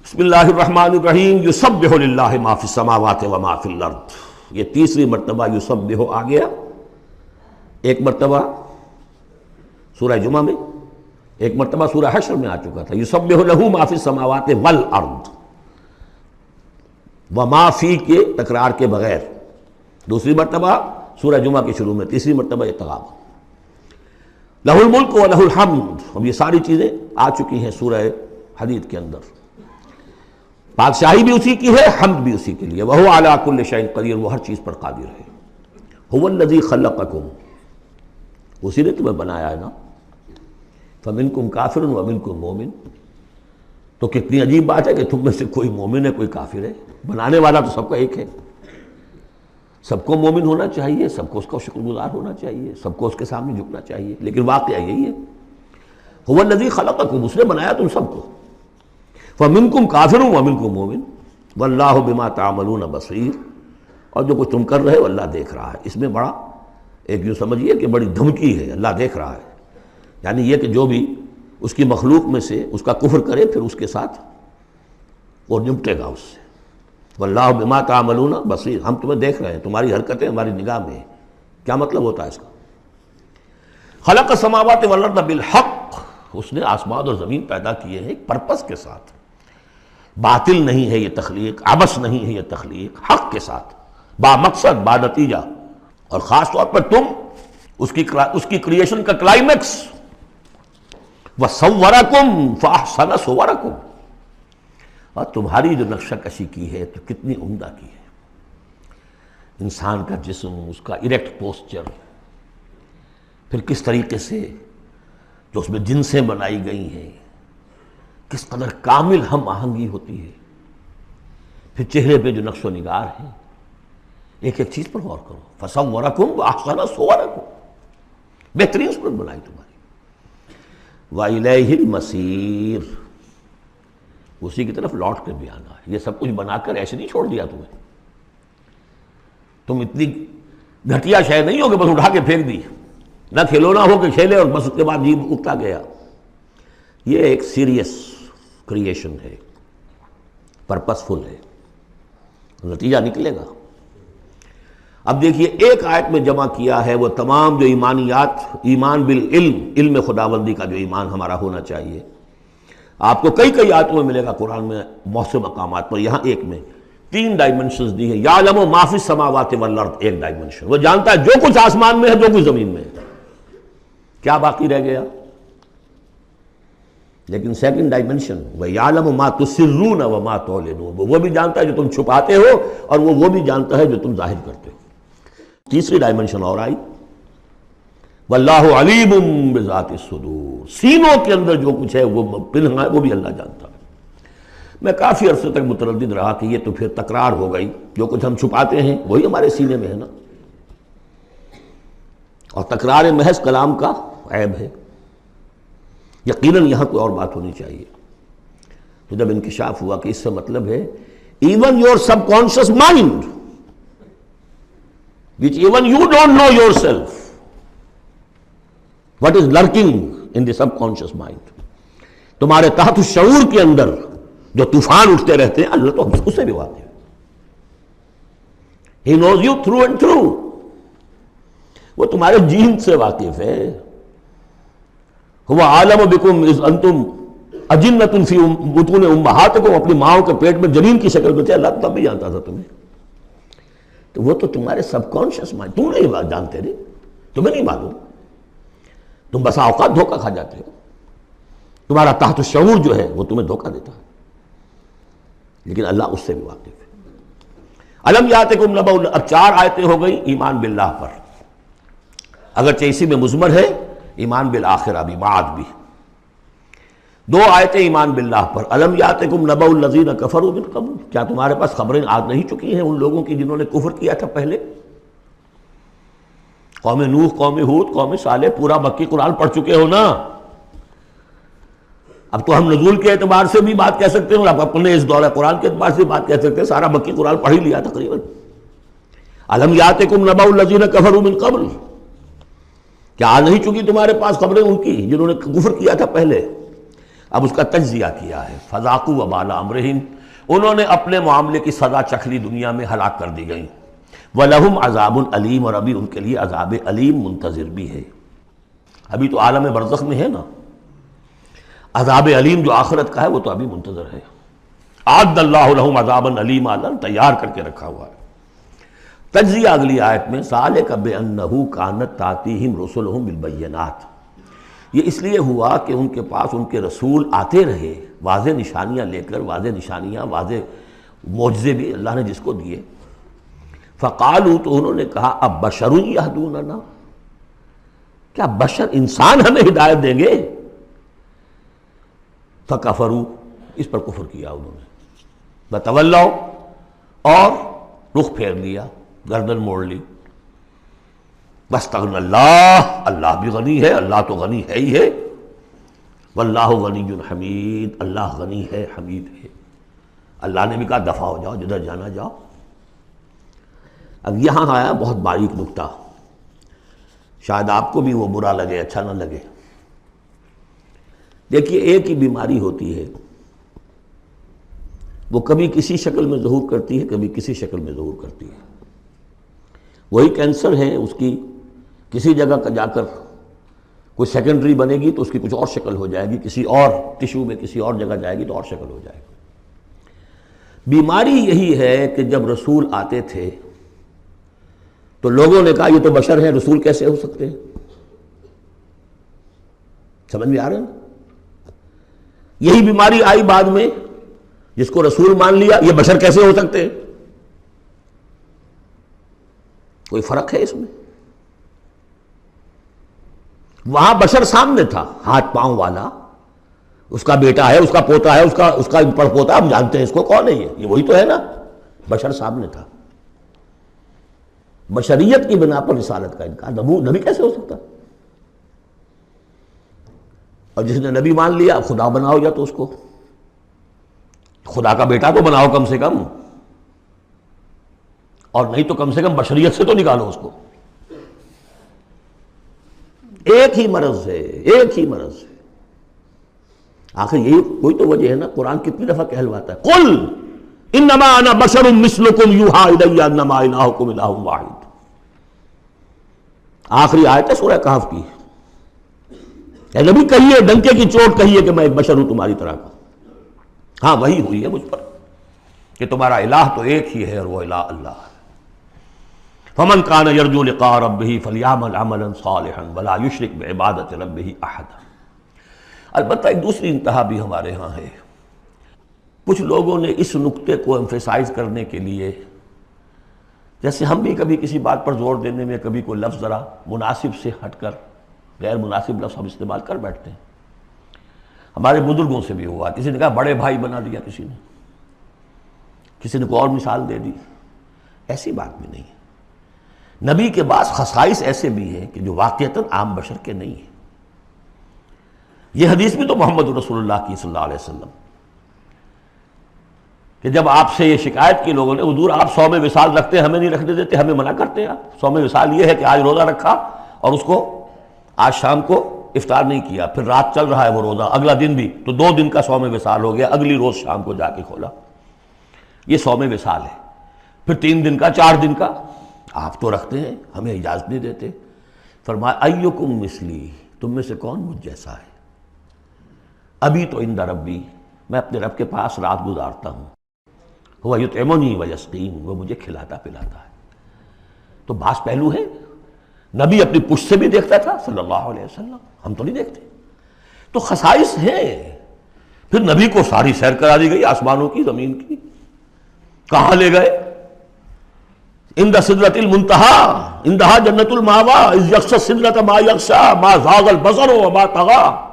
بسم اللہ الرحمن الرحیم یسبح للہ ما فی السماوات و ما فی الارض. یہ تیسری مرتبہ یسبح آ گیا. ایک مرتبہ سورہ جمعہ میں، ایک مرتبہ سورہ حشر میں آ چکا تھا. یسبح لہ ما فی السماوات والارض، وما فی کے تکرار کے بغیر. دوسری مرتبہ سورہ جمعہ کے شروع میں، تیسری مرتبہ اتغاب. لہ الملک و لہ الحمد. اب یہ ساری چیزیں آ چکی ہیں سورہ حدید کے اندر. بادشاہی بھی اسی کی ہے، حمد بھی اسی کے لیے. وَهُوَ عَلَىٰ كُلِّ شَيْءٍ قَدِيرٌ، وہ ہر چیز پر قادر ہے. هُوَ الَّذِي خَلَقَكُمْ، اسی نے تمہیں بنایا ہے نا. فَمِنْكُمْ كَافِرٌ وَمِنْكُمْ مُؤْمِنٌ. تو کتنی عجیب بات ہے کہ تم میں سے کوئی مومن ہے کوئی کافر ہے. بنانے والا تو سب کا ایک ہے. سب کو مومن ہونا چاہیے، سب کو اس کا شکر گزار ہونا چاہیے، سب کو اس کے سامنے جھکنا چاہیے. لیکن واقعہ یہی ہے، هُوَ الَّذِي خَلَقَكُمْ، اس نے بنایا تم سب کو. فَمِنْكُمْ كَافِرٌ وَمِنْكُمْ مُؤْمِنٌ وَاللَّهُ بِمَا تَعْمَلُونَ بَصِيرٌ. اور جو کچھ تم کر رہے ہو اللہ دیکھ رہا ہے. اس میں بڑا ایک یوں سمجھیے کہ بڑی دھمکی ہے، اللہ دیکھ رہا ہے. یعنی یہ کہ جو بھی اس کی مخلوق میں سے اس کا کفر کرے پھر اس کے ساتھ وہ نمٹے گا اس سے. وَاللَّهُ بِمَا تَعْمَلُونَ بَصِيرٌ، ہم تمہیں دیکھ رہے ہیں، تمہاری حرکتیں ہماری نگاہ میں ہیں. کیا مطلب ہوتا ہے اس کا؟ خلق السماوات والارض بالحق، اس نے آسمان اور زمین پیدا کیے ہیں ایک پرپس کے ساتھ. باطل نہیں ہے یہ تخلیق، عبث نہیں ہے یہ تخلیق، حق کے ساتھ، با مقصد، با نتیجہ. اور خاص طور پر تم اس کی کریشن کا کلائمیکس. وَصَوَّرَكُمْ فَأَحْسَنَ صُوَرَكُمْ، اور تمہاری جو نقشہ کشی کی ہے تو کتنی عمدہ کی ہے. انسان کا جسم، اس کا اریکٹ پوسچر، پھر کس طریقے سے جو اس میں جنسیں بنائی گئی ہیں، کس قدر کامل ہم آہنگی ہوتی ہے. پھر چہرے پہ جو نقش و نگار ہے، ایک ایک چیز پر غور کرو. فَصَوَّرَكُمْ وَأَحْسَنَ صُوَرَكُمْ، بہترین صورت بنائی تمہاری. وَإِلَيْهِ الْمَصِيرُ، اسی کی طرف لوٹ کر بھی آنا ہے. یہ سب کچھ بنا کر ایسے نہیں چھوڑ دیا تمہیں. تم اتنی گھٹیا شے نہیں ہو کہ بس اٹھا کے پھینک دی، نہ کھلونا ہو کہ کھیلے اور بس اس کے بعد جی اگتا گیا. یہ ایک سیریس کریشن ہے، پرپس فل ہے، نتیجہ نکلے گا. اب دیکھیے ایک آیت میں جمع کیا ہے وہ تمام جو ایمانیات، ایمان بالعلم، علم خداوندی کا جو ایمان ہمارا ہونا چاہیے. آپ کو کئی آیتوں میں ملے گا قرآن میں بہت سے مقامات پر. یہاں ایک میں 3 ڈائمنشنز دی ہیں. یعلم ما فی السماوات والارض، ایک ڈائمنشن، وہ جانتا ہے جو کچھ آسمان میں ہے جو کچھ زمین میں ہے. کیا باقی رہ گیا؟ لیکن سیکنڈ ڈائمنشن، وَيَعْلَمُ مَا تُسِرُّونَ وَمَا تُعْلِنُونَ، وہ بھی جانتا ہے جو تم چھپاتے ہو اور وہ بھی جانتا ہے جو تم ظاہر کرتے ہو. تیسری ڈائمنشن اور آئی، وَاللَّهُ عَلِيمٌ بِذَاتِ الصُّدُورِ، سینوں کے اندر جو کچھ ہے وہ پنہاں ہے، وہ بھی اللہ جانتا ہے. میں کافی عرصے تک متردد رہا کہ یہ تو پھر تکرار ہو گئی. جو کچھ ہم چھپاتے ہیں وہی ہمارے سینے میں ہے نا، اور تکرار محض کلام کا عیب ہے. یقیناً یہاں کوئی اور بات ہونی چاہیے. تو جب انکشاف ہوا کہ اس سے مطلب ہے even your sub conscious mind which even you don't know yourself what is lurking in the subconscious mind، تمہارے تحت الشعور کے اندر جو طوفان اٹھتے رہتے ہیں اللہ تو اسے بھی واقف ہے. He knows you through and through، وہ تمہارے جین سے واقف ہے. هو عالم بکم اذ انتم اجنۃ فی بطون امہاتکم، اپنی ماؤں کے پیٹ میں جنین کی شکل میں تھے. اللہ تب بھی جانتا تھا تمہیں. تو وہ تو تمہارے سب کانشیس مائنڈ، تم نہیں بات جانتے رہے، تمہیں نہیں معلوم. تم بسا اوقات دھوکہ کھا جاتے ہو. تمہارا تحت الشعور جو ہے وہ تمہیں دھوکہ دیتا ہے، لیکن اللہ اس سے بھی واقف ہے. الم یاتکم نبأ، اب 4 آیتیں ہو گئی ایمان باللہ پر. اگرچہ اسی میں مضمر ہے ایمان بالآخرہ بھی، بعد بھی. 2 آیتیں ایمان باللہ پر. الم یاتکم نبأ الذین کفروا من قبل، کیا تمہارے پاس خبریں آ نہیں چکی ہیں ان لوگوں کی جنہوں نے کفر کیا تھا پہلے؟ قوم نوح، قوم ہود، قوم صالح، پورا مکی قرآن پڑھ چکے ہو نا. اب تو ہم نزول کے اعتبار سے بھی بات کہہ سکتے ہیں اور اب اپنے اس دورہ قرآن کے اعتبار سے بات کہہ سکتے ہیں. سارا مکی قرآن پڑھ ہی لیا تقریباً. الم یاتکم نبأ الذین کفروا من قبل، کیا آ نہیں چکی تمہارے پاس خبریں ان کی جنہوں نے کفر کیا تھا پہلے؟ اب اس کا تجزیہ کیا ہے، فذاقوا وبال امرہم، انہوں نے اپنے معاملے کی سزا چکھ لی، دنیا میں ہلاک کر دی گئیں، وَلَهُمْ عَذَابٌ علیم، اور ابھی ان کے لیے عذاب علیم منتظر بھی ہے۔ ابھی تو عالم برزخ میں ہے نا، عذاب علیم جو آخرت کا ہے وہ تو ابھی منتظر ہے۔ اعد اللہ لہم عذابا علیما، تیار کر کے رکھا ہوا ہے۔ تجزیہ اگلی آیت میں، ذالک بأنہ کانت تأتیہم رسلہم بالبینات، یہ اس لیے ہوا کہ ان کے پاس ان کے رسول آتے رہے واضح نشانیاں لے کر، واضح نشانیاں، واضح معجزے بھی اللہ نے جس کو دیے۔ فقالوا، تو انہوں نے کہا اب بشر یہدوننا، کیا بشر انسان ہمیں ہدایت دیں گے؟ فکفروا، اس پر کفر کیا انہوں نے، وتولوا، اور رخ پھیر لیا، گردن موڑ لی۔ واستغنى اللہ، اللہ بھی غنی ہے، اللہ تو غنی ہے ہی ہے، واللہ غنی حمید، اللہ غنی ہے، حمید ہے۔ اللہ نے بھی کہا دفع ہو جاؤ، جدھر جانا جاؤ۔ اب یہاں آیا بہت باریک نکتہ، شاید آپ کو بھی وہ برا لگے، اچھا نہ لگے۔ دیکھیے، ایک ہی بیماری ہوتی ہے، وہ کبھی کسی شکل میں ظہور کرتی ہے، کبھی کسی شکل میں ظہور کرتی ہے۔ وہی کینسر ہے، اس کی کسی جگہ کا جا کر کوئی سیکنڈری بنے گی تو اس کی کچھ اور شکل ہو جائے گی، کسی اور ٹیشو میں کسی اور جگہ جائے گی تو اور شکل ہو جائے گی۔ بیماری یہی ہے کہ جب رسول آتے تھے تو لوگوں نے کہا یہ تو بشر ہیں، رسول کیسے ہو سکتے ہیں؟ سمجھ میں آ رہا ہے نا؟ یہی بیماری آئی بعد میں، جس کو رسول مان لیا، یہ بشر کیسے ہو سکتے ہیں؟ کوئی فرق ہے اس میں؟ وہاں بشر سامنے تھا، ہاتھ پاؤں والا، اس کا بیٹا ہے، اس کا پوتا ہے، اس کا پڑپوتا، ہم جانتے ہیں اس کو، کون ہے یہ وہی تو ہے نا، بشر سامنے تھا۔ بشریت کی بنا پر رسالت کا انکار، نبی کیسے ہو سکتا؟ اور جس نے نبی مان لیا، خدا بناؤ یا تو اس کو خدا کا بیٹا تو بناؤ کم سے کم، اور نہیں تو کم سے کم بشریت سے تو نکالو اس کو۔ ایک ہی مرض ہے، ایک ہی مرض ہے۔ آخر یہی کوئی تو وجہ ہے نا، قرآن کتنی دفعہ کہلواتا ہے، قل انما انا بشر مثلکم یوحی الی انما الہکم الہ واحد۔ آخری آیت ہے سورہ کہف کی، اے نبی کہیے، ڈنکے کی چوٹ کہیے کہ میں ایک بشر ہوں تمہاری طرح کا۔ ہاں وہی ہوئی ہے مجھ پر کہ تمہارا الہ تو ایک ہی ہے، اور وہ الہ اللہ ہے۔ فمن کان یرجو لقاء ربہ فلیعمل عملا صالحا ولا یشرک بعبادۃ ربہ احدا۔ البتہ ایک دوسری انتہا بھی ہمارے ہاں ہے، کچھ لوگوں نے اس نقطے کو ایمفیسائز کرنے کے لیے، جیسے ہم بھی کبھی کسی بات پر زور دینے میں کبھی کوئی لفظ ذرا مناسب سے ہٹ کر غیر مناسب لفظ ہم استعمال کر بیٹھتے ہیں۔ ہمارے بزرگوں سے بھی ہوا، کسی نے کہا بڑے بھائی بنا دیا، کسی نے کوئی اور مثال دے دی۔ ایسی بات بھی نہیں ہے۔ نبی کے بعض خصائص ایسے بھی ہیں کہ جو واقعتاً عام بشر کے نہیں ہیں۔ یہ حدیث بھی تو محمد رسول اللہ کی صلی اللہ علیہ وسلم، کہ جب آپ سے یہ شکایت کی لوگوں نے، حضور آپ صوم وصال رکھتے ہیں، ہمیں نہیں رکھنے دیتے، ہمیں منع کرتے ہیں آپ۔ صوم وصال یہ ہے کہ آج روزہ رکھا اور اس کو آج شام کو افطار نہیں کیا، پھر رات چل رہا ہے وہ روزہ، اگلا دن بھی، تو 2 دن کا صوم وصال ہو گیا، اگلی روز شام کو جا کے کھولا، یہ صوم وصال ہے۔ پھر 3 دن کا، 4 دن کا آپ تو رکھتے ہیں، ہمیں اجازت نہیں دیتے۔ فرمایا ایکم مثلی، تم میں سے کون مجھ جیسا ہے؟ ابھی تو عند ربی، میں اپنے رب کے پاس رات گزارتا ہوں، ہوا یطعمنی ویسقین، وہ مجھے کھلاتا پلاتا ہے۔ تو بعض پہلو ہے، نبی اپنی پشت سے بھی دیکھتا تھا صلی اللہ علیہ وسلم، ہم تو نہیں دیکھتے۔ تو خصائص ہیں۔ پھر نبی کو ساری سیر کرا دی گئی، آسمانوں کی، زمین کی۔ کہاں لے گئے؟ عند سدرۃ المنتہی، عندہا جنت المأوی، اذ یغشی السدرۃ ما یغشی، ما زاغ البصر وما طغی۔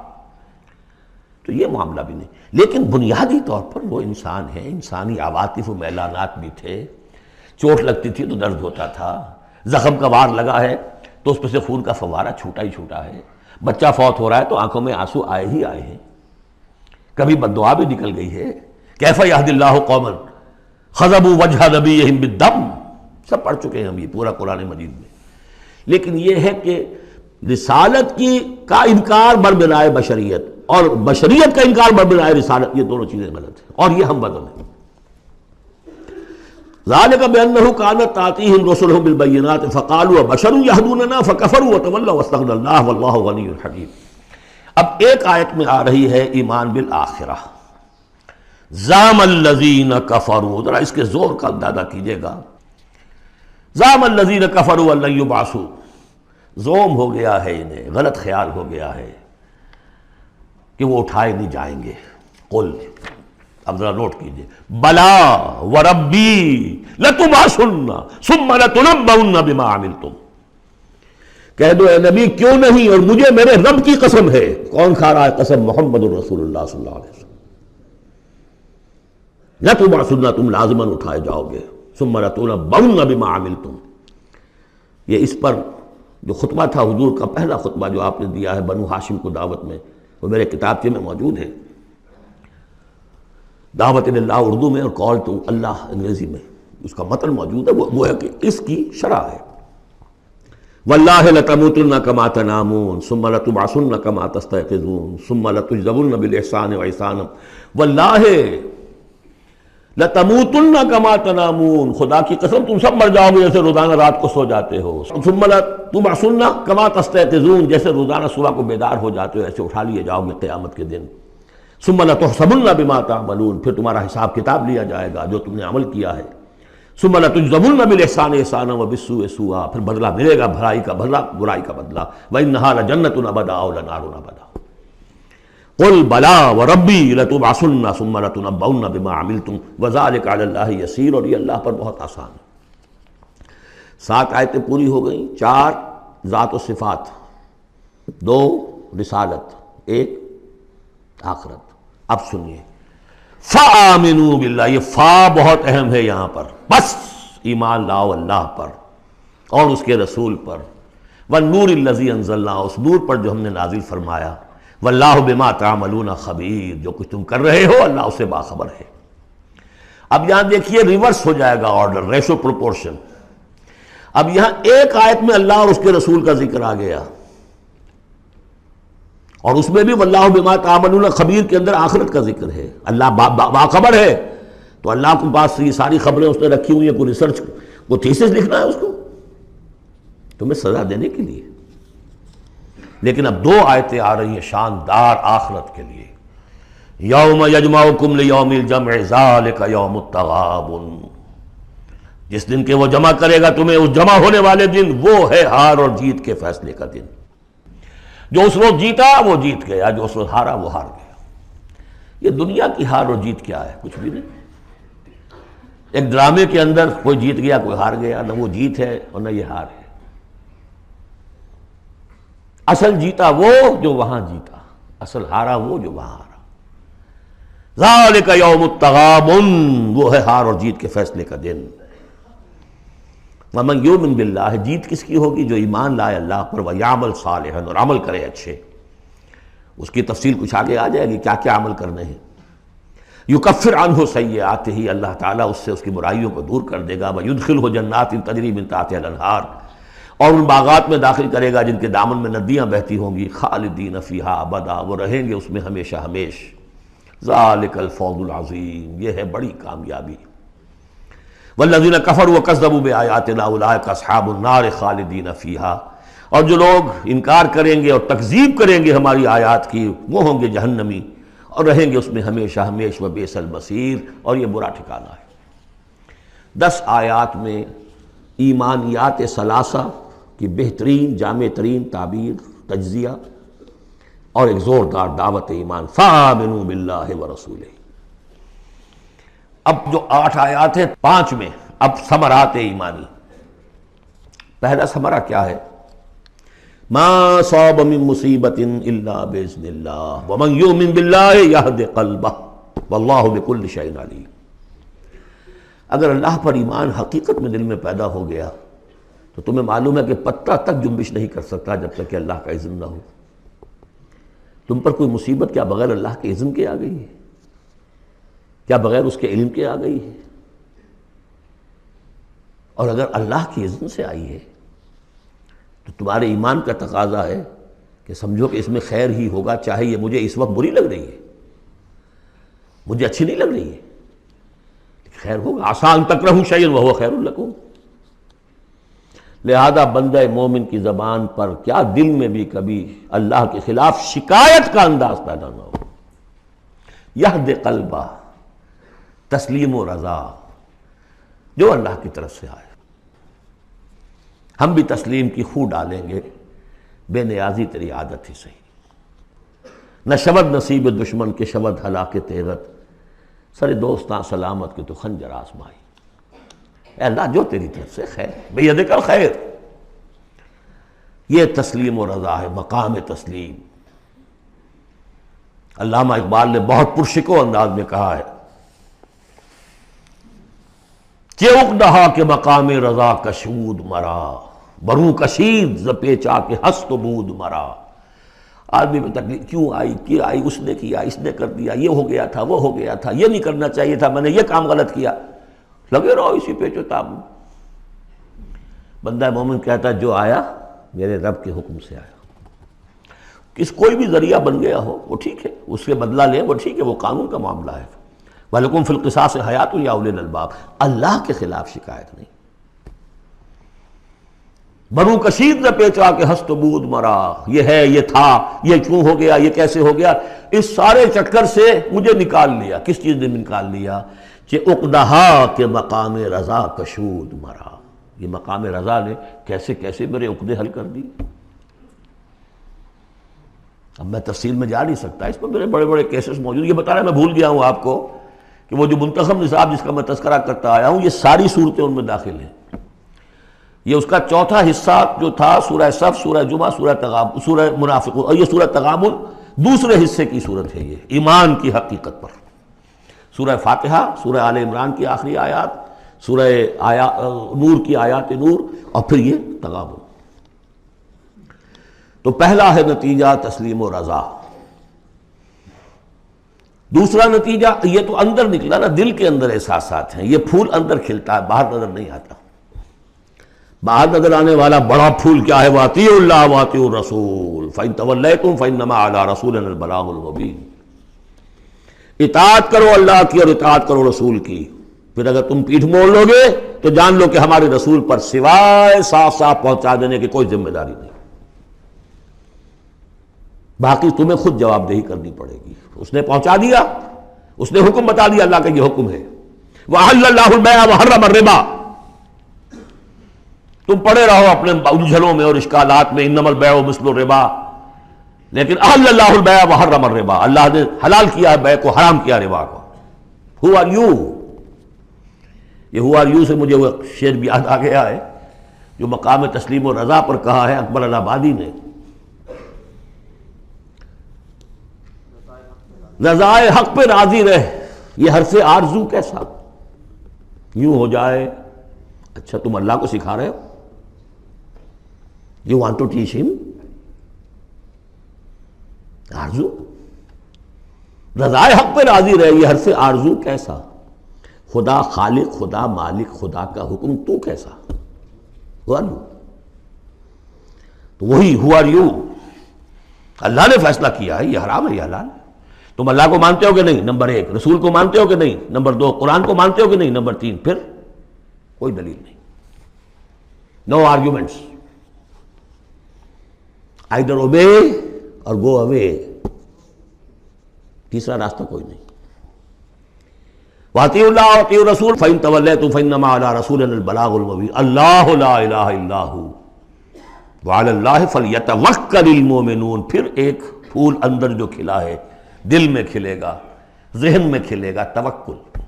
تو یہ معاملہ بھی نہیں، لیکن بنیادی طور پر وہ انسان ہے، انسانی عواطف و میلانات بھی تھے۔ چوٹ لگتی تھی تو درد ہوتا تھا، زخم کا وار لگا ہے تو اس پہ سے خون کا فوارہ چھوٹا ہی چھوٹا ہے، بچہ فوت ہو رہا ہے تو آنکھوں میں آنسو آئے ہی آئے ہیں، کبھی بد دعا بھی نکل گئی ہے۔ کیف یہدی اللہ قوما خضبوا وجہ نبیہم بالدم، سب پڑھ چکے ہیں ہم یہ پورا قرآن مجید میں۔ لیکن یہ ہے کہ رسالت کا انکار بربنائے بشریت اور بشریت کا انکار بربنائے رسالت، یہ دونوں چیزیں غلط ہیں اور یہ ہم بدل ہیں۔ ذالک بأنہ کانت تأتیہم رسلہم بالبینات فقالوا بشر یہدوننا فکفروا وتولوا واستغنى اللہ واللہ غنی حکیم۔ اب ایک آیت میں آ رہی ہے ایمان بالآخرہ، زعم الذین کفروا، ذرا اس کے زور کا اندازہ کیجیے گا، زعم الذین کفروا ان لن یبعثوا، زوم ہو گیا ہے انہیں، غلط خیال ہو گیا ہے کہ وہ اٹھائے نہیں جائیں گے۔ قل، اب ذرا نوٹ کیجئے، بلا وربی لتبعثن ثم لتنبؤن بما عملتم، کہہ دو اے نبی کیوں نہیں، اور مجھے میرے رب کی قسم ہے۔ کون کھا رہا ہے قسم؟ محمد الرسول اللہ صلی اللہ علیہ وسلم۔ لتبعثن، تم لازماً اٹھائے جاؤ گے، ثم لتنبؤن بما عملتم۔ یہ اس پر جو خطبہ تھا حضور کا پہلا خطبہ جو آپ نے دیا ہے بنو ہاشم کو دعوت میں، وہ میرے کتابچے میں موجود ہے، دعوت اللہ اردو میں اور کال ٹو اللہ انگریزی میں، اس کا متن موجود ہے، وہ ہے کہ اس کی شرح ہے۔ واللہ لتموتن کما تنامون ثم لتبعثن کما تستيقظون ثم لتجزون بالاحسان واحسانا، واللہ لتموتن کما تنامون، خدا کی قسم تم سب مر جاؤ گے جیسے روزانہ رات کو سو جاتے ہو، ثم لتبعثن کما تستيقظون، جیسے روزانہ صبح کو بیدار ہو جاتے ہو ایسے اٹھا لیے جاؤ گے قیامت کے دن، ثم لتحسبن بما تعملون، پھر تمہارا حساب کتاب لیا جائے گا جو تم نے عمل کیا ہے، ثم لتجزون بالاحسان احسانا وبالسوء سوءا، پھر بدلہ ملے گا بھلائی کا بدلہ، برائی کا بدلہ، وانھا لجنۃ ابدا او لنار ابدا۔ قل بلا وربی لتبعثن ثم لتنبؤن بما عملتم وذلک علی اللہ یسیر، اور یہ اللہ پر بہت آسان ہے۔ 7 آیتیں پوری ہو گئیں، 4 ذات و صفات، 2 رسالت، 1 آخرت۔ اب سنیے، فآمنوا باللہ، یہ فا بہت اہم ہے یہاں پر، بس ایمان لاؤ اللہ پر اور اس کے رسول پر، والنور الذی انزلنا، اس نور پر جو ہم نے نازل فرمایا، واللہ بما تعملون خبیر، جو کچھ تم کر رہے ہو اللہ اسے باخبر ہے۔ اب یہاں دیکھیے ریورس ہو جائے گا آرڈر، ریشو پروپورشن۔ اب یہاں ایک آیت میں اللہ اور اس کے رسول کا ذکر آ گیا، اور اس میں بھی واللہ بما تعملون خبیر کے اندر آخرت کا ذکر ہے، اللہ باخبر ہے، تو اللہ کے پاس یہ ساری خبریں اس نے رکھی ہوئی ہیں، کوئی ریسرچ کوئی تھیسس لکھنا ہے اس کو تمہیں سزا دینے کے لیے۔ لیکن اب 2 آیتیں آ رہی ہیں شاندار آخرت کے لیے، یوم یجمعکم لیوم الجمع ذالک یوم التغابن، جس دن کہ وہ جمع کرے گا تمہیں اس جمع ہونے والے دن، وہ ہے ہار اور جیت کے فیصلے کا دن۔ جو اس روز جیتا وہ جیت گیا، جو اس روز ہارا وہ ہار گیا۔ یہ دنیا کی ہار اور جیت کیا ہے؟ کچھ بھی نہیں۔ ایک ڈرامے کے اندر کوئی جیت گیا کوئی ہار گیا، نہ وہ جیت ہے اور نہ یہ ہار ہے۔ اصل جیتا وہ جو وہاں جیتا، اصل ہارا وہ جو وہاں ہارا۔ ذالک یوم التغابن، وہ ہے ہار اور جیت کے فیصلے کا دن۔ ومن یؤمن باللہ، جیت کس کی ہوگی؟ جو ایمان لائے اللہ پر، ویعمل صالحا، اور عمل کرے اچھے۔ اس کی تفصیل کچھ آگے آ جائے گی کیا کیا عمل کرنے ہیں۔ یکفر عنہ سیئاتہ، اللہ تعالیٰ اس سے اس کی برائیوں کو دور کر دے گا، ویدخلہ جنات تجری من تحتہا الانہار، اور ان باغات میں داخل کرے گا جن کے دامن میں ندیاں بہتی ہوں گی، خالدین فیہا ابدا، وہ رہیں گے اس میں ہمیشہ ہمیش۔ ذالک الفوز العظیم، یہ ہے بڑی کامیابی۔ والذین کفروا وکذبوا بآیاتنا اولئک اصحاب النار خالدین فیہا، اور جو لوگ انکار کریں گے اور تکذیب کریں گے ہماری آیات کی، وہ ہوں گے جہنمی اور رہیں گے اس میں ہمیشہ ہمیش، وبئس المصیر، اور یہ برا ٹھکانہ ہے۔ 10 آیات میں ایمانیات ثلاثہ کی بہترین جامع ترین تعبیر، تجزیہ، اور ایک زوردار دعوت ایمان، فآمنوا باللہ ورسولہ۔ اب جو 8 آیات ہیں 5 میں اب ثمرات ایمانی۔ پہلا ثمرہ کیا ہے؟ ما صاب من مصیبت الا باذن اللہ ومن یؤمن باللہ یہد قلبہ واللہ بکل شیء علیم۔ اگر اللہ پر ایمان حقیقت میں دل میں پیدا ہو گیا تو تمہیں معلوم ہے کہ پتہ تک جنبش نہیں کر سکتا جب تک کہ اللہ کا اذن نہ ہو۔ تم پر کوئی مصیبت کیا بغیر اللہ کے اذن کے آ گئی ہے؟ کیا بغیر اس کے علم کے آ گئی ہے؟ اور اگر اللہ کی اذن سے آئی ہے تو تمہارے ایمان کا تقاضا ہے کہ سمجھو کہ اس میں خیر ہی ہوگا، چاہے یہ مجھے اس وقت بری لگ رہی ہے، مجھے اچھی نہیں لگ رہی ہے، خیر ہوگا۔ عسیٰ ان تکرہوا شیئا وہو خیر لکم۔ لہذا بندہ مومن کی زبان پر کیا دل میں بھی کبھی اللہ کے خلاف شکایت کا انداز پیدا نہ ہو۔ یہد قلبہ، تسلیم و رضا، جو اللہ کی طرف سے آئے۔ ہم بھی تسلیم کی خو ڈالیں گے، بے نیازی تیری عادت ہی صحیح، نہ شود نصیب دشمن کے شود ہلاک تیغت، سر دوستاں سلامت کے تو خنجر آزمائی۔ اے اللہ جو تیری طرف سے خیر، بیدک الخیر۔ یہ تسلیم و رضا ہے، مقام تسلیم۔ علامہ اقبال نے بہت پرشکو انداز میں کہا ہے کہ اقدہا کے مقام رضا کشود مرا، برو کشید ز پیچا کے ہست و بود مرا۔ آدمی میں تکلیف کیوں آئی، کیا آئی، اس نے کیا، اس نے کر دیا، یہ ہو گیا تھا، وہ ہو گیا تھا، یہ نہیں کرنا چاہیے تھا، میں نے یہ کام غلط کیا، لگے رہو اسی پیچ و تاب میں۔ بندہ مومن کہتا ہے جو آیا میرے رب کے حکم سے آیا، کوئی بھی ذریعہ بن گیا ہو وہ ٹھیک ہے، اس کے بدلہ لیں وہ ٹھیک ہے، وہ قانون کا معاملہ ہے۔ وَلَكُمْ فِي الْقِصَاصِ حَيَاةٌ يَا أُولِي الْأَلْبَابِ۔ اللہ کے خلاف شکایت نہیں۔ برو کشید نہ پیچا کہ ہست و بود مرا، یہ ہے، یہ تھا، یہ کیوں ہو گیا، یہ کیسے ہو گیا، اس سارے چکر سے مجھے نکال لیا۔ کس چیز نے نکال لیا؟ کہ عقدہا کے مقام رضا کشود مرا، یہ مقام رضا نے کیسے کیسے میرے عقدے حل کر دی۔ اب میں تفصیل میں جا نہیں سکتا، اس پر میرے بڑے بڑے کیسز موجود۔ یہ بتا رہا میں بھول گیا ہوں آپ کو کہ وہ جو منتخب نصاب جس کا میں تذکرہ کرتا آیا ہوں، یہ ساری صورتیں ان میں داخل ہیں۔ یہ اس کا چوتھا حصہ جو تھا سورہ صف، سورہ جمعہ، سورہ تغابن، سورہ منافقون، اور یہ سورہ تغابن دوسرے حصے کی صورت ہے، یہ ایمان کی حقیقت پر۔ سورہ فاتحہ، سورہ آل عمران کی آخری آیات، سورہ نور کی آیات نور، اور پھر یہ تغابن۔ تو پہلا ہے نتیجہ تسلیم و رضا۔ دوسرا نتیجہ یہ تو اندر نکلا نا، دل کے اندر احساسات ہیں، یہ پھول اندر کھلتا ہے، باہر نظر نہیں آتا۔ باہر نظر آنے والا بڑا پھول کیا ہے؟ وَأَطِیعُوا اللَّهَ وَأَطِیعُوا الرَّسُولَ فَإِن تَوَلَّیْتُمْ فَإِنَّمَا عَلَىٰ رَسُولِنَا الْبَلَاغُ الْمُبِینُ۔ اطاعت کرو اللہ کی اور اطاعت کرو رسول کی، پھر اگر تم پیٹھ موڑ لو گے تو جان لو کہ ہمارے رسول پر سوائے صاف صاف پہنچا دینے کی کوئی ذمہ داری نہیں، باقی تمہیں خود جواب دہی کرنی پڑے گی۔ اس نے پہنچا دیا، اس نے حکم بتا دیا، اللہ کا یہ حکم ہے۔ وَأَحَلَّ اللَّهُ الْبَيْعَ وَحَرَّمَ الرِّبَا۔ تم پڑے رہو اپنے الجھنوں میں اور اشکالات میں، انما البیع مثل الربا، لیکن احل اللہ البیع وحرم الربا، اللہ نے حلال کیا ہے بیع کو، حرام کیا ربا کو۔ ہو آر یو، یہ ہو آر یو سے مجھے وہ شعر بھی یاد آ گیا ہے جو مقام تسلیم و رضا پر کہا ہے اکبر الہآبادی نے۔ رضائے حق پہ راضی رہ، یہ حرف آرزو کیسا یوں ہو جائے۔ اچھا تم اللہ کو سکھا رہے ہو، یو وانٹ ٹو ٹیچ ہم آرزو، رضائے حق پہ راضی رہے، یہ حرف آرزو کیسا، خدا خالق، خدا مالک، خدا کا حکم تو کیسا، ہو آر یو، تو وہی ہو آر یو، اللہ نے فیصلہ کیا ہے یہ حرام ہے یہ حلال ہے۔ تم اللہ کو مانتے ہو کہ نہیں؟ نمبر ایک۔ رسول کو مانتے ہو کہ نہیں؟ نمبر دو۔ قرآن کو مانتے ہو کہ نہیں؟ نمبر تین۔ پھر کوئی دلیل نہیں، نو آرگیومنٹس، آئیدر اوبے اور گو اوے، تیسرا راستہ کوئی نہیں۔ وَأَطِیعُوا اللَّهَ وَأَطِیعُوا الرَّسُولَ فَإِن تَوَلَّیْتُمْ فَإِنَّمَا عَلَىٰ رَسُولِنَا الْبَلَاغُ الْمُبِینُ اللَّهُ لَا إِلَٰهَ إِلَّا هُوَ وَعَلَى اللَّهِ فَلْيَتَوَکَّلِ الْمُؤْمِنُونَ۔ پھر ایک پھول اندر جو کھلا ہے، دل میں کھلے گا، ذہن میں کھلے گا، توکل۔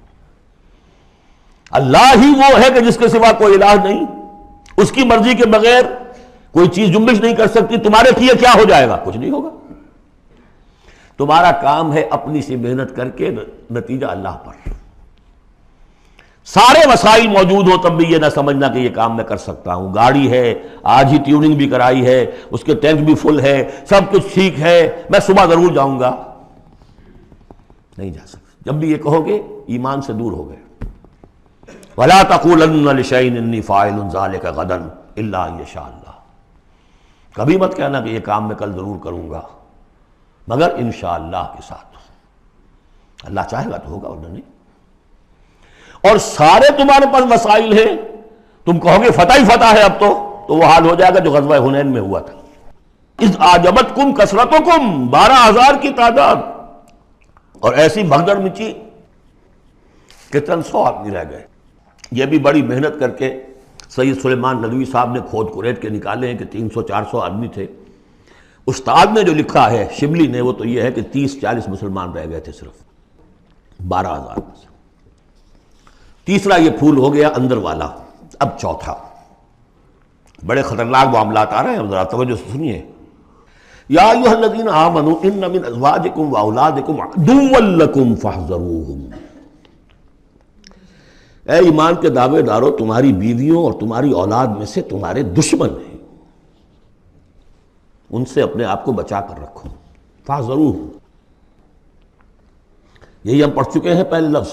اللہ ہی وہ ہے کہ جس کے سوا کوئی الہ نہیں، اس کی مرضی کے بغیر کوئی چیز جنبش نہیں کر سکتی۔ تمہارے کیے کیا ہو جائے گا؟ کچھ نہیں ہوگا۔ تمہارا کام ہے اپنی سی محنت کر کے نتیجہ اللہ پر۔ سارے وسائل موجود ہو تب بھی یہ نہ سمجھنا کہ یہ کام میں کر سکتا ہوں۔ گاڑی ہے، آج ہی ٹیوننگ بھی کرائی ہے، اس کے ٹینک بھی فل ہے، سب کچھ ٹھیک ہے، میں صبح ضرور جاؤں گا، نہیں جا سکتے۔ جب بھی یہ کہو گے ایمان سے دور ہو گئے۔ وَلَا تَقُولَنَّ لِشَيْءٍ إِنِّي فَاعِلٌ ذَلِكَ غَدًا إِلَّا أَن يَشَاءَ اللَّهُ۔ کبھی مت کہنا کہ یہ کام میں کل ضرور کروں گا، مگر انشاءاللہ کے ساتھ، اللہ چاہے گا تو ہوگا ورنہ نہیں۔ اور سارے تمہارے پاس وسائل ہیں، تم کہو گے فتح ہی فتح ہے اب تو وہ حال ہو جائے گا جو غزوہ حنین میں ہوا تھا۔ اذ اعجبتکم کثرتکم، 12,000 کی تعداد، اور ایسی بھگدڑ مچی کہ چند 100 آدمی رہ گئے۔ یہ بھی بڑی محنت کر کے سید سلیمان ندوی صاحب نے کھود کریٹ کے نکالے ہیں کہ 300-400 آدمی تھے۔ استاد نے جو لکھا ہے شبلی نے وہ تو یہ ہے کہ 30-40 مسلمان رہ گئے تھے صرف 12,000 میں سے۔ تیسرا یہ پھول ہو گیا اندر والا۔ اب چوتھا، بڑے خطرناک معاملات آ رہے ہیں، ذرا توجہ سے سنیے۔ یا ایھا الذین آمنوا ان من ازواجکم واولادکم عدوا لکم فاحذروہم، اے ایمان کے دعوے دارو، تمہاری بیویوں اور تمہاری اولاد میں سے تمہارے دشمن ہیں، ان سے اپنے آپ کو بچا کر رکھو۔ فاحذروہم، یہی ہم پڑھ چکے ہیں پہلے لفظ،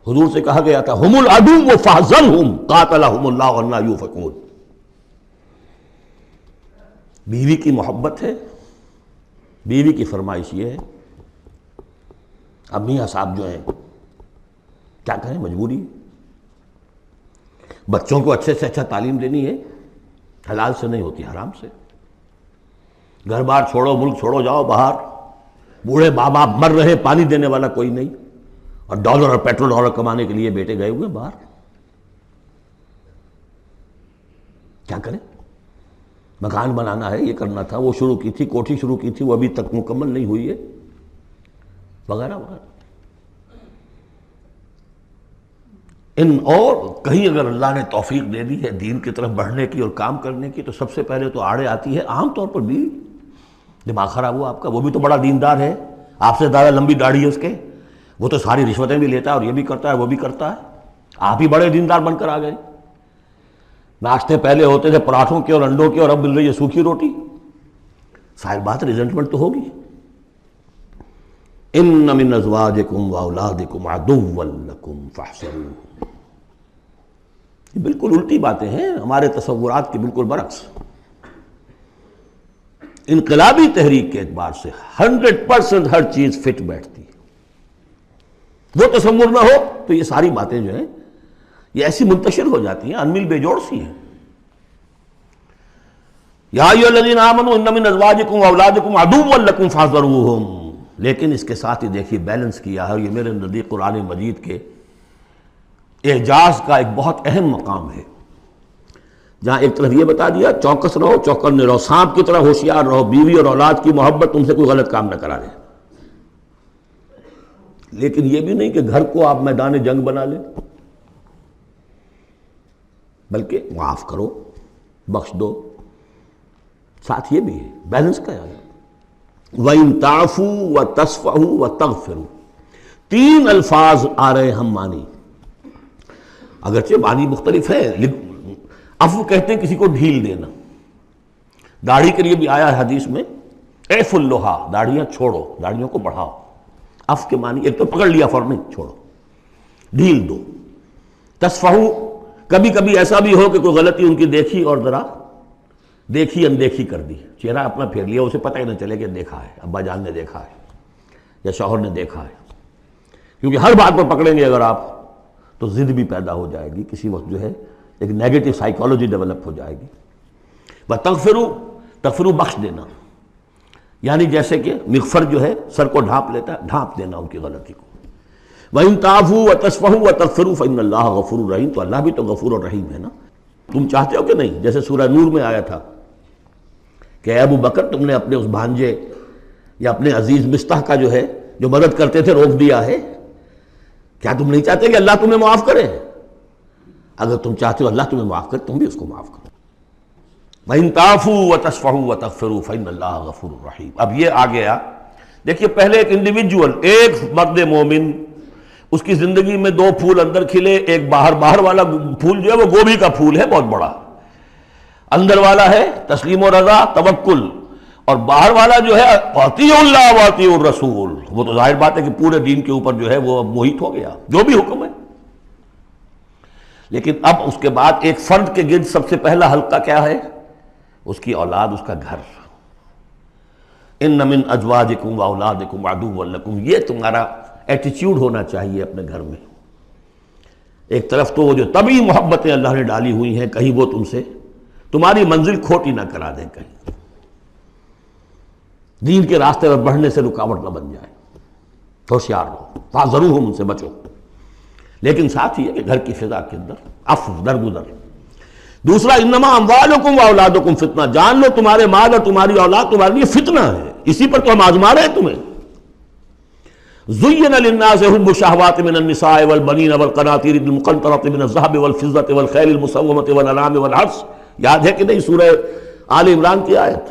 حضور سے کہا گیا تھا ہم العدو فاحذرہم قاتلہم اللہ انا یؤفکون۔ بیوی کی محبت ہے، بیوی کی فرمائش یہ ہے۔ اب میاں صاحب جو ہیں کیا کریں، مجبوری، بچوں کو اچھے سے اچھا تعلیم دینی ہے، حلال سے نہیں ہوتی، حرام سے۔ گھر بار چھوڑو، ملک چھوڑو، جاؤ باہر، بوڑھے ماں باپ مر رہے، پانی دینے والا کوئی نہیں، اور ڈالر اور پیٹرول ڈالر کمانے کے لیے بیٹے گئے ہوئے باہر، کیا کریں؟ مکان بنانا ہے، یہ کرنا تھا، وہ شروع کی تھی، کوٹھی شروع کی تھی، وہ ابھی تک مکمل نہیں ہوئی ہے، وغیرہ وغیرہ۔ اور کہیں اگر اللہ نے توفیق دے دی ہے دین کی طرف بڑھنے کی اور کام کرنے کی، تو سب سے پہلے تو آڑے آتی ہے عام طور پر بیوی۔ دماغ خراب ہوا آپ کا، وہ بھی تو بڑا دیندار ہے، آپ سے زیادہ لمبی داڑھی ہے اس کے، وہ تو ساری رشوتیں بھی لیتا ہے اور یہ بھی کرتا ہے وہ بھی کرتا ہے، آپ ہی بڑے دیندار بن کر آ گئے۔ ناشتے پہلے ہوتے تھے پراٹھوں کے اور انڈوں کے، اور اب مل رہی ہے سوکھی روٹی، ظاہر بات ریزنٹمنٹ تو ہوگی۔ ان من ازواجکم واولادکم عدوا لکم فاحذروہم، یہ بالکل الٹی باتیں ہیں ہمارے تصورات کے بالکل برعکس۔ انقلابی تحریک کے اعتبار سے 100% ہر چیز فٹ بیٹھتی ہے، وہ تصور نہ ہو تو یہ ساری باتیں جو ہیں یہ ایسی منتشر ہو جاتی ہیں، انمل بے جوڑ سی ہیں۔ یا ایھا الذین آمنوا ان من ازواجکم واولادکم عدوا لکم فاحذروہم، لیکن اس کے ساتھ ہی دیکھیے بیلنس کیا ہے، یہ میرے نزدیک قرآن مجید کے اعجاز کا ایک بہت اہم مقام ہے، جہاں ایک طرف یہ بتا دیا چوکس رہو، چوکنے رہو، سانپ کی طرح ہوشیار رہو، بیوی اور اولاد کی محبت تم سے کوئی غلط کام نہ کرا لے، لیکن یہ بھی نہیں کہ گھر کو آپ میدان جنگ بنا لیں، بلکہ معاف کرو، بخش دو، ساتھ یہ بھی ہے بیلنس کا ہے۔ وَإِن تَعْفُوا وَتَصْفَحُوا وَتَغْفِرُوا، 3 الفاظ آ رہے ہم معنی، اگرچہ معنی مختلف ہے۔ عفو کہتے ہیں کسی کو ڈھیل دینا، داڑھی کے لیے بھی آیا ہے حدیث میں اعفوا اللحیٰ، داڑھیاں چھوڑو، داڑھیوں کو بڑھاؤ۔ عفو کے معنی ایک تو پکڑ لیا فوراً چھوڑو، ڈھیل دو۔ تصفحوا، کبھی کبھی ایسا بھی ہو کہ کوئی غلطی ان کی دیکھی اور ذرا دیکھی اندیکھی کر دی، چہرہ اپنا پھیر لیا، اسے پتہ ہی نہ چلے کہ دیکھا ہے، ابا جان نے دیکھا ہے یا شوہر نے دیکھا ہے، کیونکہ ہر بات پر پکڑیں گے اگر آپ تو ضد بھی پیدا ہو جائے گی، کسی وقت جو ہے ایک نیگیٹو سائیکالوجی ڈیولپ ہو جائے گی۔ وَتَغْفِرُوا، تغفروا بخش دینا، یعنی جیسے کہ مغفر جو ہے سر کو ڈھانپ لیتا ہے، ڈھانپ دینا ان کی غلطی کو۔ وَإِن تَعْفُوا وَتَصْفَحُوا وَتَغْفِرُوا فَإِنَّ اللَّهَ غَفُورٌ رَحِيمٌ، تو اللہ بھی تو غفور اور رحیم ہے نا۔ تم چاہتے ہو کہ نہیں، جیسے سورہ نور میں آیا تھا کہ اے ابو بکر تم نے اپنے اس بھانجے یا اپنے عزیز مستح کا جو ہے جو مدد کرتے تھے روک دیا ہے، کیا تم نہیں چاہتے کہ اللہ تمہیں معاف کرے؟ اگر تم چاہتے ہو اللہ تمہیں معاف کرے تم بھی اس کو معاف کرو۔ وَإِن تَعْفُوا وَتَصْفَحُوا وَتَغْفِرُوا فَإِنَّ اللَّهَ غَفُورٌ رَحِيمٌ۔ اب یہ آ گیا، دیکھیے پہلے ایک انڈیویجول، ایک مرد مومن، اس کی زندگی میں 2 پھول اندر کھلے، ایک باہر والا پھول جو ہے وہ گوبھی کا پھول ہے بہت بڑا، اندر والا ہے تسلیم و رضا توکل، اور باہر والا جو ہے اطیعوا اللہ واطیعوا الرسول، وہ تو ظاہر بات ہے کہ پورے دین کے اوپر جو ہے وہ محیط ہو گیا جو بھی حکم ہے۔ لیکن اب اس کے بعد ایک فرد کے گرد سب سے پہلا حلقہ کیا ہے؟ اس کی اولاد اس کا گھر. ان من ازواجکم واولادکم عدوا لکم، یہ تمہارا ایٹیچیوڈ ہونا چاہیے اپنے گھر میں. ایک طرف تو وہ جو طبعی محبتیں اللہ نے ڈالی ہوئی ہیں، کہیں وہ تم سے تمہاری منزل کھوٹی نہ کرا دیں، کہیں دین کے راستے پر بڑھنے سے رکاوٹ نہ بن جائے. ہوشیار رہو، فاحذروہم، ان سے بچو. لیکن ساتھ ہی ہے کہ گھر کی فضا کے اندر عفو درگزر. دوسرا انما اموالکم واولادکم فتنہ، جان لو تمہارے مال اور تمہاری اولاد تمہارے لیے فتنہ ہے، اسی پر تو ہم آزما رہے ہیں تمہیں. زین للناس حب الشہوات من النساء والبنین والقناطیر المقنطرۃ من الذهب والفضة والخیل المسومۃ والانعام والحرث. یاد ہے کہ نہیں سورہ آل عمران کی آیت؟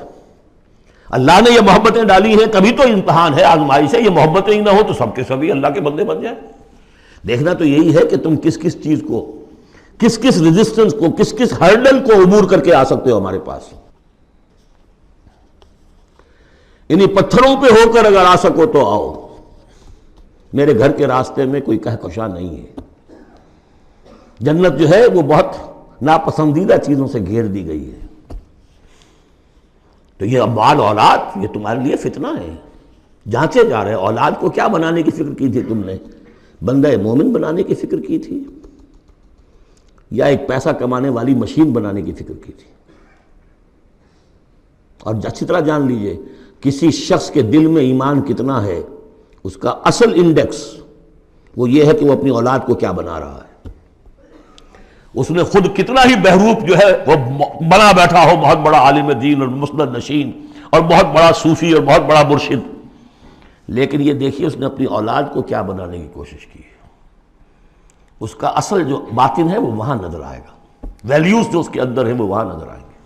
اللہ نے یہ محبتیں ڈالی ہیں، کبھی تو امتحان ہے، آزمائش ہے. یہ محبتیں ہی نہ ہو تو سب کے سبھی اللہ کے بندے بن جائیں. دیکھنا تو یہی ہے کہ تم کس کس چیز کو، کس کس ریزسٹنس کو، کس کس ہرڈل کو عبور کر کے آ سکتے ہو ہمارے پاس. انہی پتھروں پہ ہو کر اگر آ سکو تو آؤ. میرے گھر کے راستے میں کوئی کہکشاں نہیں ہے. جنت جو ہے وہ بہت ناپسندیدہ چیزوں سے گھیر دی گئی ہے. تو یہ اموال اولاد یہ تمہارے لیے فتنہ ہے. جانچے جا رہے. اولاد کو کیا بنانے کی فکر کی تھی تم نے؟ بندہ مومن بنانے کی فکر کی تھی یا ایک پیسہ کمانے والی مشین بنانے کی فکر کی تھی؟ اور اچھی طرح جان لیجئے، کسی شخص کے دل میں ایمان کتنا ہے اس کا اصل انڈیکس وہ یہ ہے کہ وہ اپنی اولاد کو کیا بنا رہا ہے. اس نے خود کتنا ہی بہروپ جو ہے وہ بنا بیٹھا ہو، بہت بڑا عالم دین اور مسند نشین اور بہت بڑا صوفی اور بہت بڑا مرشد، لیکن یہ دیکھیے اس نے اپنی اولاد کو کیا بنانے کی کوشش کی ہے. اس کا اصل جو باطن ہے وہ وہاں نظر آئے گا. ویلیوز جو اس کے اندر ہیں وہ وہاں نظر آئیں گے.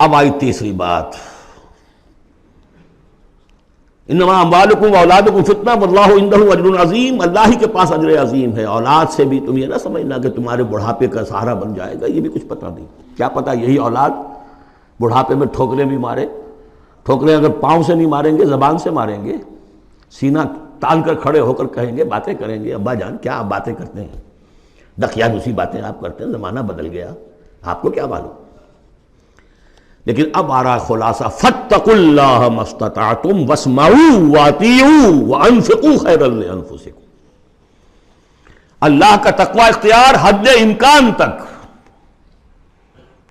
اب آئی تیسری بات، انما اموالکم واولادکم فتنہ واللہ عندہ اجر عظیم. اللہ ہی کے پاس اجر عظیم ہے. اولاد سے بھی تم یہ نہ سمجھنا کہ تمہارے بڑھاپے کا سہارا بن جائے گا، یہ بھی کچھ پتہ نہیں. کیا پتہ یہی اولاد بڑھاپے میں ٹھوکریں بھی مارے. ٹھوکریں اگر پاؤں سے نہیں ماریں گے، زبان سے ماریں گے. سینہ تان کر کھڑے ہو کر کہیں گے، باتیں کریں گے، ابا جان کیا آپ باتیں کرتے ہیں، ڈکیا دوسری باتیں آپ کرتے ہیں، زمانہ بدل گیا، آپ کو کیا معلوم. لیکن اب آ رہا خلاصہ، فاتقوا اللہ ما استطعتم واسمعوا واطیعوا وانفقوا خیرا لانفسکم. اللہ کا تقوی اختیار حد امکان تک،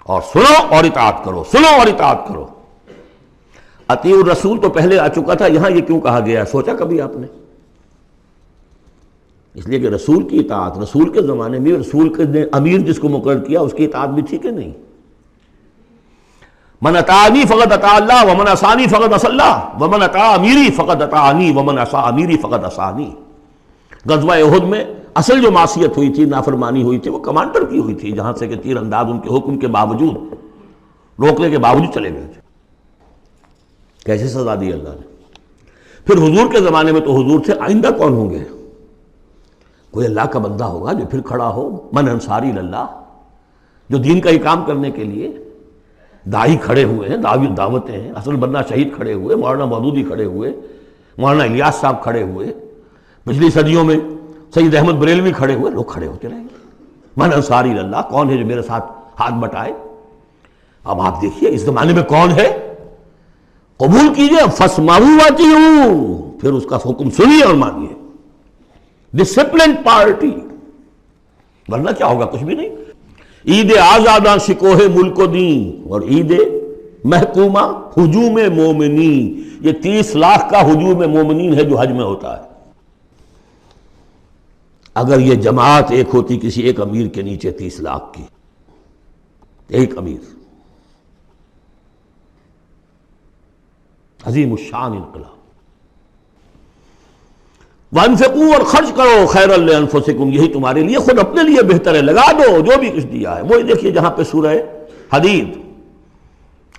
اور سنو اور اطاعت کرو، سنو اور اطاعت کرو. اطیعوا الرسول تو پہلے آ چکا تھا، یہاں یہ کیوں کہا گیا ہے سوچا کبھی آپ نے؟ اس لیے کہ رسول کی اطاعت، رسول کے زمانے میں رسول کے نے امیر جس کو مقرر کیا اس کی اطاعت بھی ٹھیک ہے نہیں. من اطاعنی فقد اطاع اللہ ومن عصانی فقد عصى اللہ ومن اطاع امیری فقد اطاعنی ومن عصى امیری فقد عصانی. غزوہ احد میں اصل جو معصیت ہوئی تھی، نافرمانی ہوئی تھی، وہ کمانڈر کی ہوئی تھی، جہاں سے کہ تیر انداز ان کے حکم کے باوجود، روکنے کے باوجود چلے گئے تھے. کیسے سزا دی اللہ نے. پھر حضور کے زمانے میں تو حضور تھے، آئندہ کون ہوں گے؟ کوئی اللہ کا بندہ ہوگا جو پھر کھڑا ہو. من انصاری اللہ، جو دین کا ہی کام کرنے کے لیے داعی کھڑے ہوئے ہیں، دعوتیں ہیں. حسن بننا شہید کھڑے ہوئے، مولانا مودودی کھڑے ہوئے، مولانا الیاس صاحب کھڑے ہوئے، پچھلی صدیوں میں سید احمد بریلوی کھڑے ہوئے. لوگ کھڑے ہوتے رہیں گے. من انصاری اللہ، کون ہے جو میرے ساتھ ہاتھ بٹائے؟ اب آپ دیکھیے اس زمانے میں کون ہے. قبول کیجئے، فاسمعوا واطیعوا، پھر اس کا حکم سنیے اور مانیے. ڈسپلن پارٹی، ورنہ کیا ہوگا؟ کچھ بھی نہیں. عید آزاداں شکوہ ملک و دین اور عید محکومہ ہجوم مومنین. یہ 30 لاکھ کا ہجوم مومنین ہے جو حج میں ہوتا ہے. اگر یہ جماعت ایک ہوتی کسی ایک امیر کے نیچے 30 لاکھ کی، ایک امیر، عظیم الشان انقلاب. وانفقوا، اور خرچ کرو، خیرا لانفسکم، یہی تمہارے لیے، خود اپنے لیے بہتر ہے. لگا دو جو بھی کچھ دیا ہے. وہی دیکھیے جہاں پہ سورہ حدید،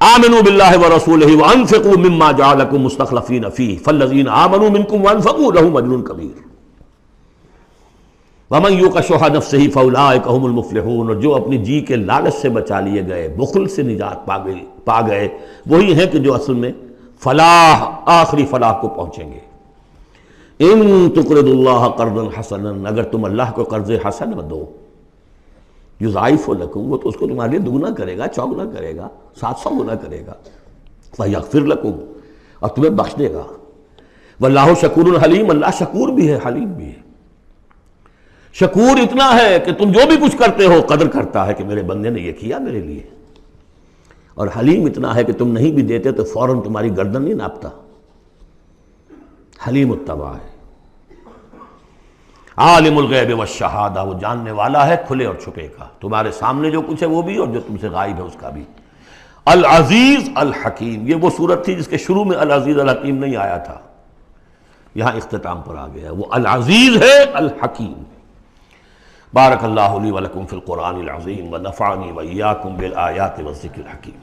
آمنوا باللہ ورسولہ وانفقوا مما جعلکم مستخلفین فیہ فالذین آمنوا منکم وانفقوا لہم اجر کبیر ومن یوق شح نفسہ فاولئک ھم المفلحون. اور جو اپنی جی کے لالچ سے بچا لیے گئے، بخل سے نجات پا گئے، وہی ہیں کہ جو اصل میں فلاح، آخری فلاح کو پہنچیں گے. ان تقرضوا اللہ قرضا حسنا، اگر تم اللہ کو قرض حسن دو یضاعف لکم، وہ تو اس کو تمہارے لیے دگنا کرے گا، چوگنا کرے گا، 700 گنا کرے گا، وَيَغْفِرْ لَكُمْ، اور تمہیں بخش دے گا۔ واللہ شکور حلیم، اللہ شکور بھی ہے، حلیم بھی ہے۔ شکور اتنا ہے کہ تم جو بھی کچھ کرتے ہو قدر کرتا ہے کہ میرے بندے نے یہ کیا میرے لیے، اور حلیم اتنا ہے کہ تم نہیں بھی دیتے تو فوراً تمہاری گردن نہیں ناپتا، حلیم الطبع ہے۔ عالم الغیب والشہادہ، وہ جاننے والا ہے کھلے اور چھپے کا، تمہارے سامنے جو کچھ ہے وہ بھی اور جو تم سے غائب ہے اس کا بھی۔ العزیز الحکیم، یہ وہ صورت تھی جس کے شروع میں العزیز الحکیم نہیں آیا تھا، یہاں اختتام پر آ گیا، وہ العزیز ہے الحکیم۔ بارک اللہ لی ولکم فی القرآن العظیم ونفعنی وإیاکم بالآیات والذکر الحکیم۔